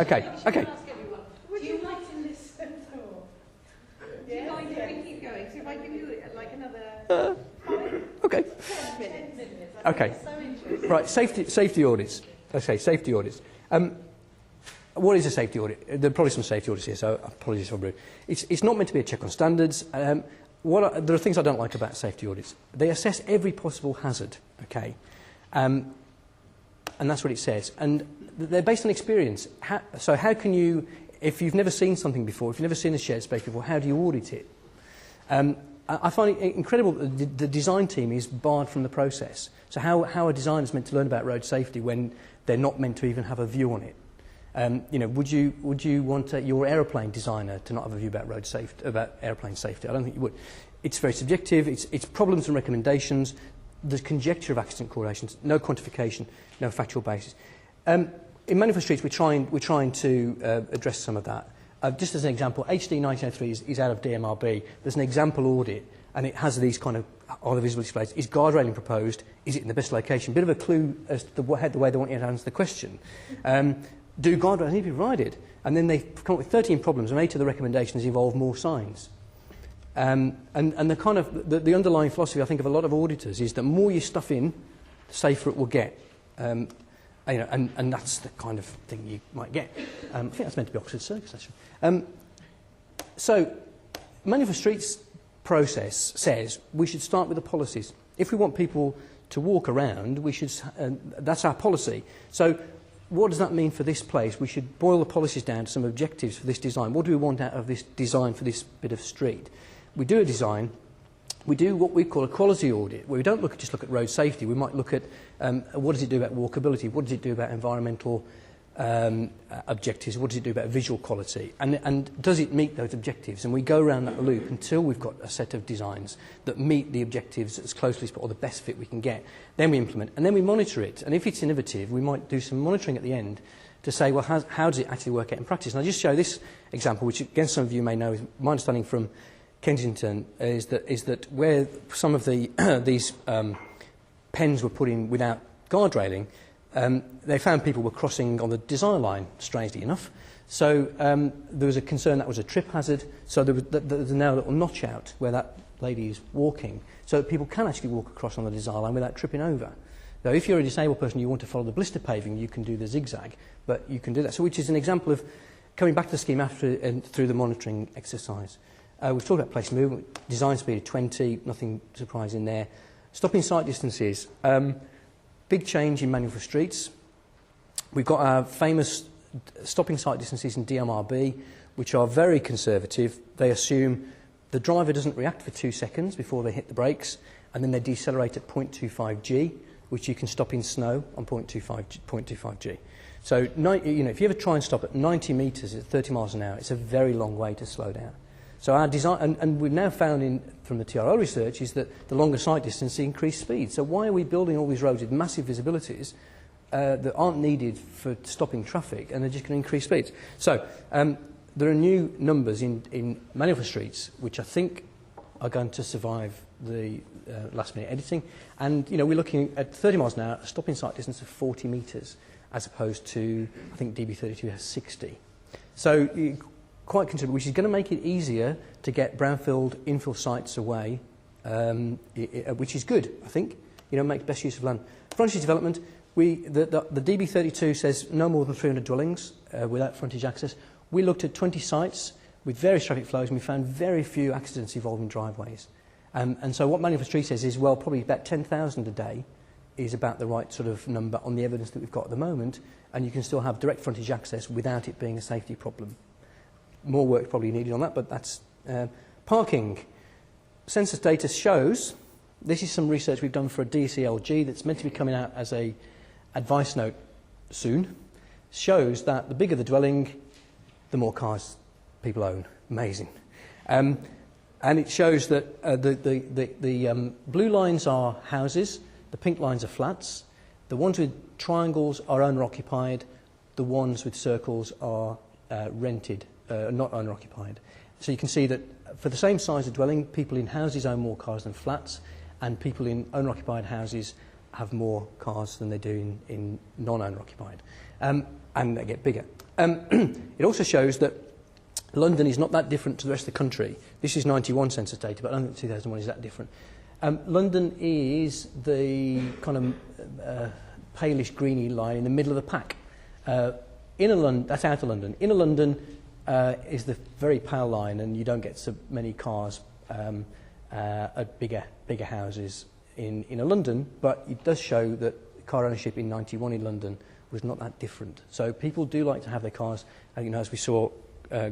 Okay. Would you like to listen or? Do you mind if we keep going? So if I give you like another 5, Okay. 10 minutes. Okay. So interesting. Right. Safety audits. Okay. Safety audits. What is a safety audit? There are probably some safety audits here, so apologies for rude. It's not meant to be a check on standards. There are things I don't like about safety audits. They assess every possible hazard. Okay. And that's what it says. And they're based on experience. So how can you, if you've never seen something before, if you've never seen a shared space before, how do you audit it? I find it incredible that the design team is barred from the process. So how are designers meant to learn about road safety when they're not meant to even have a view on it? Would you want your aeroplane designer to not have a view about road safety, about aeroplane safety? I don't think you would. It's very subjective. It's problems and recommendations. There's conjecture of accident correlations, no quantification, no factual basis. In Manual for Streets, we're trying to address some of that. Just as an example, HD 1903 is out of DMRB. There's an example audit, and it has these kind of on the visible displays. Is guardrailing proposed? Is it in the best location? Bit of a clue as to the way they want you to answer the question. Do guardrails need to be provided? And then they've come up with 13 problems, and 8 of the recommendations involve more signs. And the kind of the underlying philosophy, I think, of a lot of auditors is that more you stuff in, the safer it will get. And that's the kind of thing you might get. I think that's meant to be Oxford Circus, actually. So, Manual for Streets process says we should start with the policies. If we want people to walk around, we should. That's our policy. So, what does that mean for this place? We should boil the policies down to some objectives for this design. What do we want out of this design for this bit of street? We do a design. We do what we call a quality audit, where we don't just look at road safety. We might look at what does it do about walkability, what does it do about environmental objectives, what does it do about visual quality, and does it meet those objectives? And we go around that loop until we've got a set of designs that meet the objectives as closely as or the best fit we can get. Then we implement, and then we monitor it. And if it's innovative, we might do some monitoring at the end to say, well, how does it actually work out in practice? And I'll just show this example, which again some of you may know. My understanding from Kensington is that where some of the these pens were put in without guardrailing, they found people were crossing on the design line, strangely enough. So there was a concern that was a trip hazard. So there's now a little notch out where that lady is walking, so that people can actually walk across on the design line without tripping over. Now, if you're a disabled person, you want to follow the blister paving, you can do the zigzag, but you can do that. So, which is an example of coming back to the scheme after and through the monitoring exercise. We've talked about place movement, design speed of 20, nothing surprising there. Stopping sight distances, big change in Manual for Streets. We've got our famous stopping sight distances in DMRB, which are very conservative. They assume the driver doesn't react for 2 seconds before they hit the brakes, and then they decelerate at 0.25 G, which you can stop in snow on 0.25 G. So, if you ever try and stop at 90 metres at 30 miles an hour, it's a very long way to slow down. So our design, and we've now found from the TRO research, is that the longer sight distance increased speed. So why are we building all these roads with massive visibilities that aren't needed for stopping traffic, and they're just going to increase speeds? So there are new numbers in Manual for Streets, which I think are going to survive the last-minute editing. And we're looking at 30 miles an hour, a stopping sight distance of 40 metres, as opposed to, I think DB32 has 60. So quite considerable, which is going to make it easier to get brownfield infill sites away, which is good, I think. Make best use of land. Frontage development, the DB32 says no more than 300 dwellings without frontage access. We looked at 20 sites with various traffic flows, and we found very few accidents involving driveways. And so what Manual for Streets says is, well, probably about 10,000 a day is about the right sort of number on the evidence that we've got at the moment, and you can still have direct frontage access without it being a safety problem. More work probably needed on that, but that's parking. Census data shows, this is some research we've done for a DCLG that's meant to be coming out as a advice note soon, shows that the bigger the dwelling, the more cars people own. Amazing. And it shows that the blue lines are houses, the pink lines are flats, the ones with triangles are owner-occupied, the ones with circles are rented. Not owner-occupied. So you can see that for the same size of dwelling, people in houses own more cars than flats, and people in owner-occupied houses have more cars than they do in non-owner occupied, and they get bigger. It also shows that London is not that different to the rest of the country. This is 91 census data, but I don't think 2001 is that different. London is the kind of palish greeny line in the middle of the pack. Inner London, that's outer London. Inner London is the very pale line, and you don't get so many cars at bigger houses in inner London, but it does show that car ownership in 91 in London was not that different. So people do like to have their cars, as we saw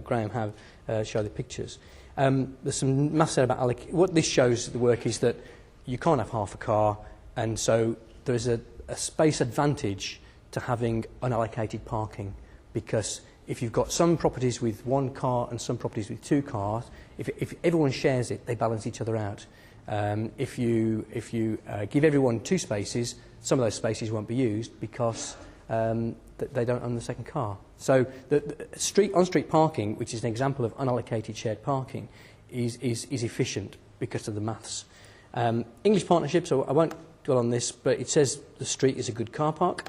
Graham show the pictures. There's some maths there about what this shows the work is that you can't have half a car, and so there is a space advantage to having unallocated parking, because if you've got some properties with one car and some properties with two cars, if everyone shares it, they balance each other out. If you give everyone two spaces, some of those spaces won't be used because they don't own the second car. So the on-street parking, which is an example of unallocated shared parking, is efficient because of the maths. English partnerships, so I won't dwell on this, but it says the street is a good car park.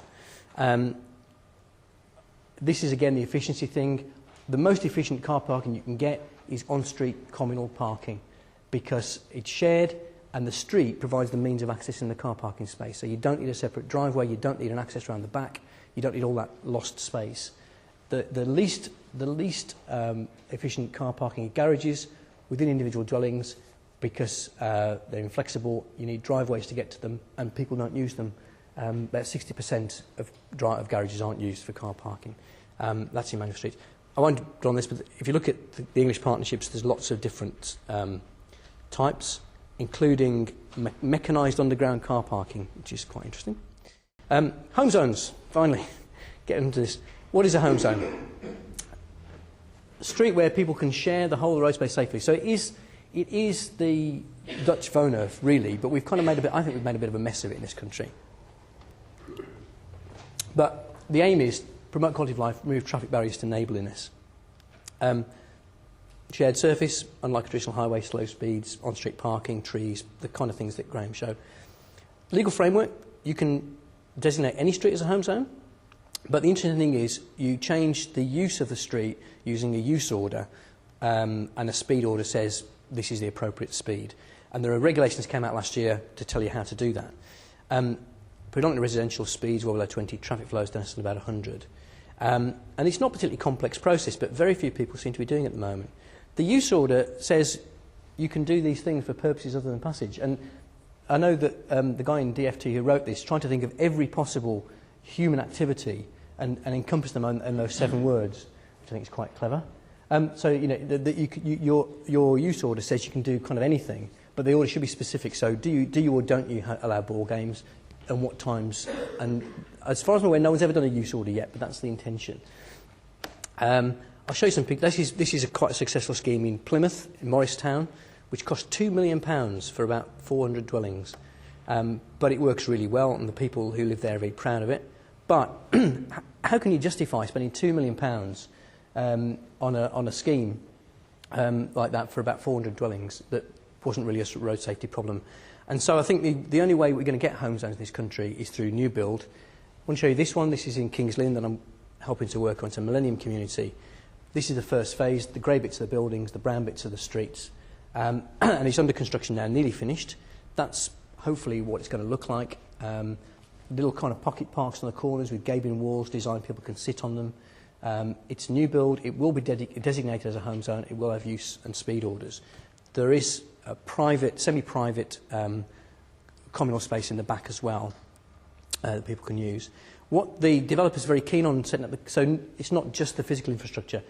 This is again the efficiency thing. The most efficient car parking you can get is on-street communal parking, because it's shared and the street provides the means of accessing the car parking space. So you don't need a separate driveway, you don't need an access around the back, you don't need all that lost space. The least efficient car parking in garages within individual dwellings, because they're inflexible, you need driveways to get to them, and people don't use them. About 60% of garages aren't used for car parking. That's in manual streets. I won't dwell on this, but if you look at the English partnerships, there's lots of different types, including mechanised underground car parking, which is quite interesting. Home zones, finally, get into this. What is a home zone? A street where people can share the whole road space safely. So it is the Dutch Woonhof, really, but we've kind of I think we've made a bit of a mess of it in this country. But the aim is promote quality of life, remove traffic barriers to neighbourliness. Shared surface, unlike a traditional highway, slow speeds, on-street parking, trees, the kind of things that Graham showed. Legal framework, you can designate any street as a home zone, but the interesting thing is you change the use of the street using a use order, and a speed order says this is the appropriate speed. And there are regulations that came out last year to tell you how to do that. Predominantly residential speeds well below 20, traffic flows down to about 100. And it's not a particularly complex process, but very few people seem to be doing it at the moment. The use order says you can do these things for purposes other than passage. And I know that the guy in DFT who wrote this tried to think of every possible human activity and encompass them in those 7 words, which I think is quite clever. So, your use order says you can do kind of anything, but the order should be specific. So do you or don't you allow ball games, and what times? And as far as I'm aware, no one's ever done a use order yet, but that's the intention. I'll show you some pictures. This is quite a successful scheme in Plymouth, in Morristown, which cost £2 million for about 400 dwellings. But it works really well, and the people who live there are very proud of it. But how can you justify spending £2 million on a scheme like that for about 400 dwellings that wasn't really a road safety problem? And so I think the only way we're going to get home zones in this country is through new build. I want to show you this one. This is in King's Lynn that I'm helping to work on. It's a Millennium community. This is the first phase. The grey bits are the buildings, the brown bits are the streets. And it's under construction now, nearly finished. That's hopefully what it's going to look like. Little kind of pocket parks on the corners with gaping walls designed people can sit on them. It's new build. It will be designated as a home zone. It will have use and speed orders. There is a private, semi-private communal space in the back as well that people can use. What the developer's very keen on setting up, so it's not just the physical infrastructure.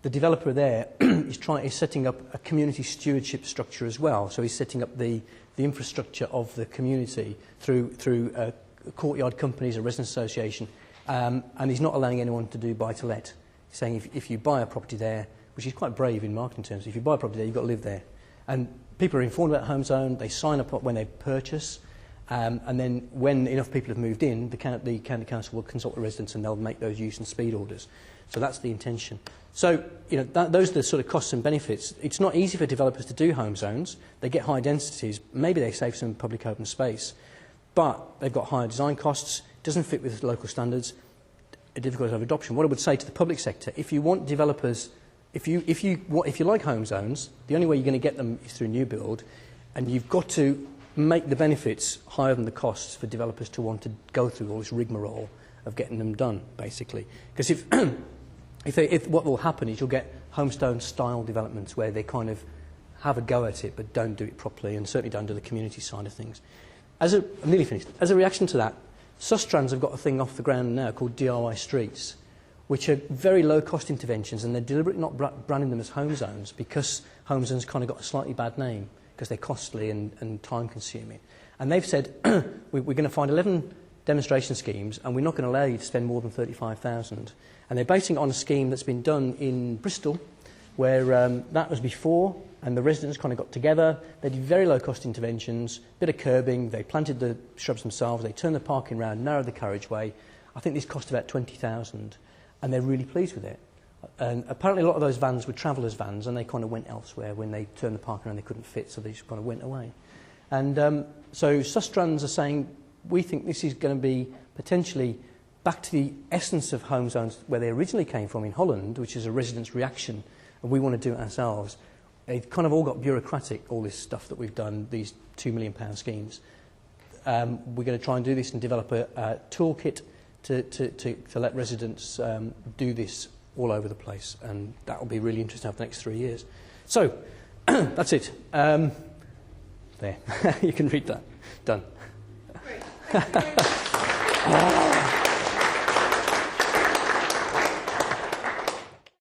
The developer there is setting up a community stewardship structure as well. So he's setting up the infrastructure of the community through courtyard companies, a residents association, and he's not allowing anyone to do buy-to-let. He's saying if you buy a property there, which is quite brave in marketing terms, if you buy a property there, you've got to live there. And people are informed about home zone, they sign up when they purchase, and then when enough people have moved in, the county council will consult the residents and they'll make those use and speed orders. So that's the intention. So, those are the sort of costs and benefits. It's not easy for developers to do home zones. They get high densities. Maybe they save some public open space. but they've got higher design costs, doesn't fit with local standards, a difficulty of adoption. What I would say to the public sector, if you want developers, if you like home zones, the only way you're going to get them is through new build, and you've got to make the benefits higher than the costs for developers to want to go through all this rigmarole of getting them done, basically. Because if what will happen is you'll get homestone style developments where they kind of have a go at it but don't do it properly, and certainly don't do the community side of things. I'm nearly finished. As a reaction to that, Sustrans have got a thing off the ground now called DIY streets, which are very low cost interventions, and they're deliberately not branding them as home zones because home zones kind of got a slightly bad name because they're costly and time consuming. And they've said, we're going to find 11 demonstration schemes and we're not going to allow you to spend more than 35,000. And they're basing it on a scheme that's been done in Bristol, where that was before, and the residents kind of got together. They did very low-cost interventions, bit of curbing, they planted the shrubs themselves, they turned the parking round, narrowed the carriageway. I think this cost about 20,000, and they're really pleased with it. And apparently a lot of those vans were travellers' vans, and they kind of went elsewhere when they turned the parking around, they couldn't fit, so they just kind of went away. And so Sustrans are saying, we think this is going to be potentially back to the essence of home zones where they originally came from in Holland, which is a residents' reaction, and we want to do it ourselves. They've kind of all got bureaucratic, all this stuff that we've done, these £2 million schemes. We're going to try and do this and develop a toolkit to let residents do this all over the place, and that will be really interesting over the next 3 years. So, that's it. There, you can read that. Done. Great. Thank you very much.